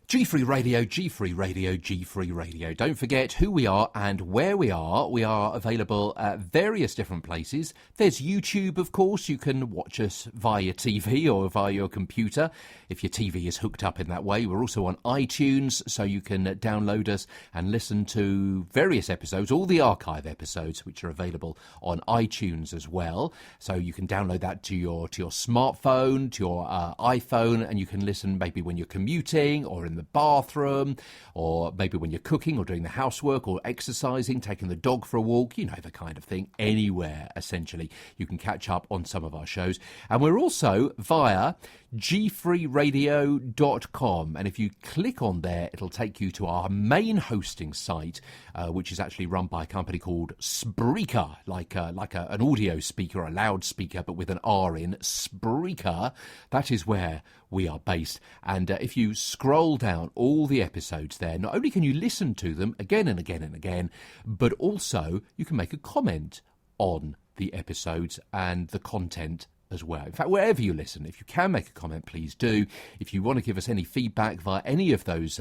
G-Free Radio, G-Free Radio, G-Free Radio. Don't forget who we are and where we are. We are available at various different places. There's YouTube, of course. You can watch us via your TV or via your computer if your TV is hooked up in that way. We're also on iTunes, so you can download us and listen to various episodes, all the archive episodes, which are available on iTunes as well. So you can download that to your smartphone, to your iPhone, and you can listen maybe when you're commuting or in the bathroom, or maybe when you're cooking or doing the housework or exercising, taking the dog for a walk, you know, the kind of thing. Anywhere, essentially, you can catch up on some of our shows. And we're also via gfreeradio.com, and if you click on there, it'll take you to our main hosting site, which is actually run by a company called Spreaker, like an audio speaker, a loudspeaker, but with an R in. Spreaker, that is where we are based. And if you scroll down all the episodes there, not only can you listen to them again and again and again, but also you can make a comment on the episodes and the content as well. In fact, wherever you listen, if you can make a comment, please do. If you want to give us any feedback via any of those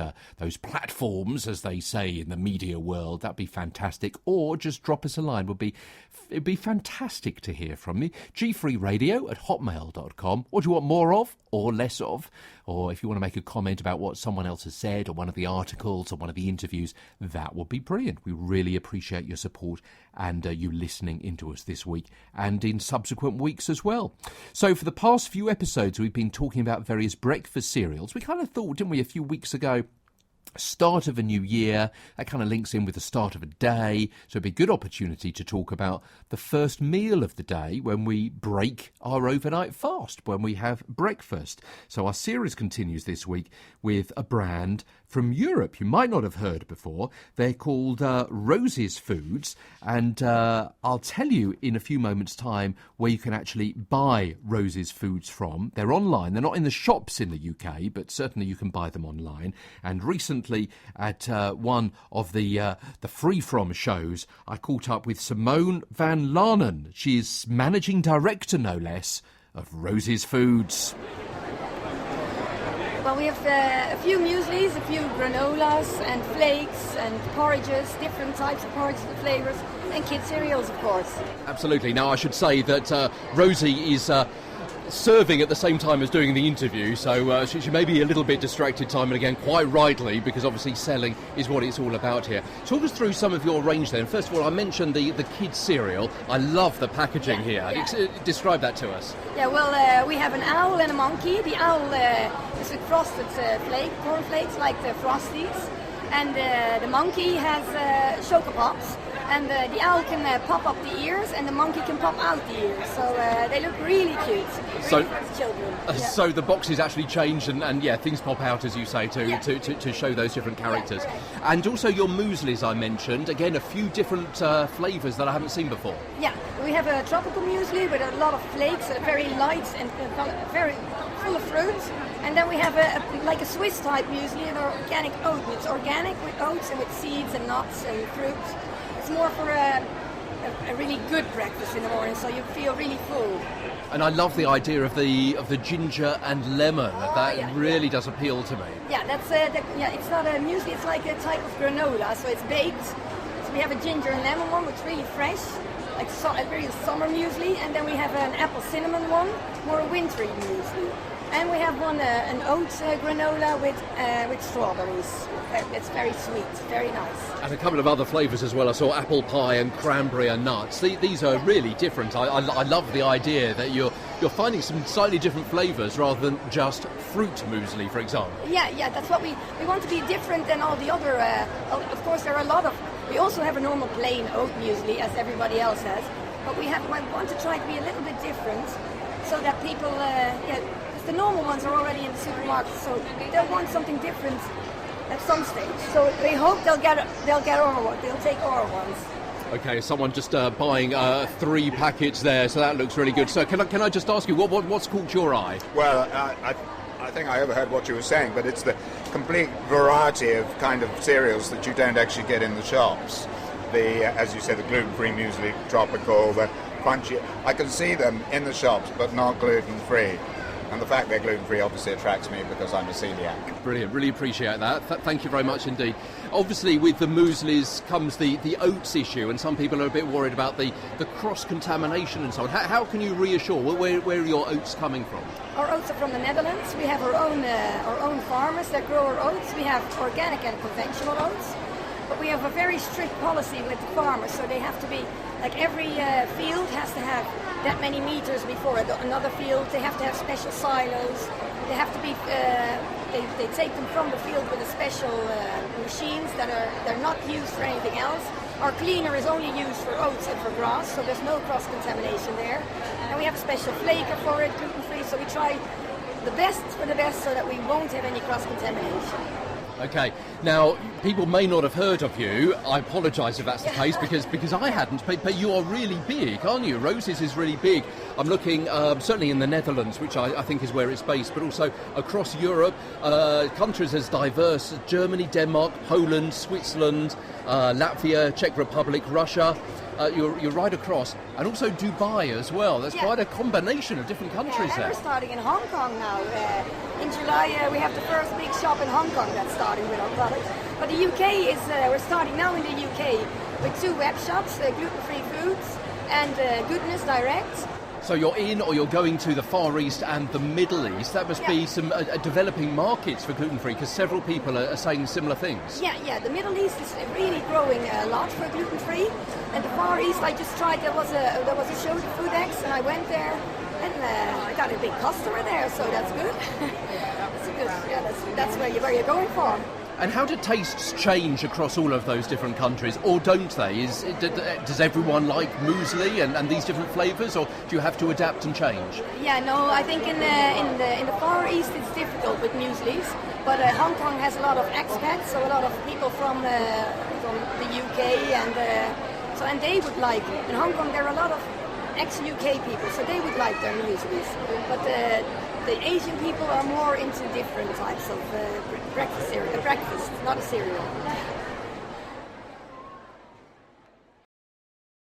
platforms, as they say in the media world, that'd be fantastic. Or just drop us a line. It'd be fantastic to hear from you. gfreeradio@hotmail.com. What do you want more of or less of? Or if you want to make a comment about what someone else has said or one of the articles or one of the interviews, that would be brilliant. We really appreciate your support and you listening into us this week and in subsequent weeks as well. So for the past few episodes, we've been talking about various breakfast cereals. We kind of thought, didn't we, a few weeks ago, start of a new year, that kind of links in with the start of a day, so it'd be a good opportunity to talk about the first meal of the day when we break our overnight fast, when we have breakfast. So our series continues this week with a brand from Europe you might not have heard before. They're called Rosies Foods, and I'll tell you in a few moments' time where you can actually buy Rosies Foods from. They're online. They're not in the shops in the UK, but certainly you can buy them online. And recently at one of the Free From shows, I caught up with Simone van Lanen. She is managing director, no less, of Rosies Foods. Well, we have a few mueslis, a few granolas and flakes and porridges, different types of porridges and flavours, and kid cereals, of course. Absolutely. Now, I should say that Rosie is serving at the same time as doing the interview, so she may be a little bit distracted time and again, quite rightly, because obviously selling is what it's all about here. Talk us through some of your range then. First of all, I mentioned the kids cereal. I love the packaging here. Yeah. Describe that to us. Yeah, well, we have an owl and a monkey. The owl is with frosted corn flakes like the Frosties, and the monkey has Choco Pops. And the owl can pop up the ears, and the monkey can pop out the ears. So they look really cute. Really for children. So the boxes actually change, and yeah, things pop out, as you say, to show those different characters. Yeah. And also your mueslis, I mentioned. Again, a few different flavours that I haven't seen before. Yeah, we have a tropical muesli with a lot of flakes, very light and very full of fruit. And then we have a Swiss type muesli, an organic oat. It's organic with oats and with seeds and nuts and fruit. It's more for a really good breakfast in the morning, so you feel really full. And I love the idea of the ginger and lemon. That really does appeal to me. Yeah, that's it's not a muesli. It's like a type of granola, so it's baked. So we have a ginger and lemon one, which is really fresh, like a very summer muesli, and then we have an apple cinnamon one, more a wintry muesli. And we have one an oat granola with strawberries. It's very sweet, very nice. And a couple of other flavours as well. I saw apple pie and cranberry and nuts. These are really different. I love the idea that you're finding some slightly different flavours rather than just fruit muesli, for example. Yeah, that's what we want to be different than all the other. Of course, there are a lot of. We also have a normal plain oat muesli, as everybody else has, but we want to try to be a little bit different, so that people, the normal ones are already in the supermarket, so they'll want something different at some stage. So we hope they'll get our one. They'll take our ones. Okay, someone just buying 3 packets there, so that looks really good. So can I just ask you, what's caught your eye? Well, I think I overheard what you were saying, but it's the complete variety of kind of cereals that you don't actually get in the shops. As you said, the gluten-free muesli, tropical, the crunchy. I can see them in the shops, but not gluten-free. And the fact they're gluten-free obviously attracts me because I'm a celiac. Brilliant, really appreciate that. Thank you very much indeed. Obviously with the mueslis comes the oats issue, and some people are a bit worried about the cross-contamination and so on. How can you reassure? Where are your oats coming from? Our oats are from the Netherlands. We have our own farmers that grow our oats. We have organic and conventional oats. But we have a very strict policy with the farmers, so they have to be, like every field has to have that many meters before another field. They have to have special silos. They have to be, they take them from the field with a special machines they're not used for anything else. Our cleaner is only used for oats and for grass, so there's no cross-contamination there. And we have a special flaker for it, gluten-free, so we try the best for the best so that we won't have any cross-contamination. Okay, now people may not have heard of you. I apologise if that's the case because I hadn't. But you are really big, aren't you? Rosies is really big. I'm looking certainly in the Netherlands, which I think is where it's based, but also across Europe, countries as diverse as Germany, Denmark, Poland, Switzerland, Latvia, Czech Republic, Russia. You're right across, and also Dubai as well. There's quite a combination of different countries there. We're starting in Hong Kong now. In July, we have the first big shop in Hong Kong that's starting with our products. But the UK is, we're starting now in the UK with 2 web shops, Gluten-Free Foods and Goodness Direct. So you're in, or you're going to the Far East and the Middle East. That must be some developing markets for gluten-free, because several people are saying similar things. Yeah. The Middle East is really growing a lot for gluten-free, and the Far East, I just tried. There was a show, the Food X, and I went there, and I got a big customer there, so that's good. That's good. Yeah, that's where you're going for. And how do tastes change across all of those different countries, or don't they? Does everyone like muesli and these different flavours, or do you have to adapt and change? Yeah, no, I think in the Far East it's difficult with mueslis, but Hong Kong has a lot of expats, so a lot of people from the UK, and they would like. In Hong Kong there are a lot of ex-UK people, so they would like their mueslis, but the Asian people are more into different types of breakfast, not a cereal.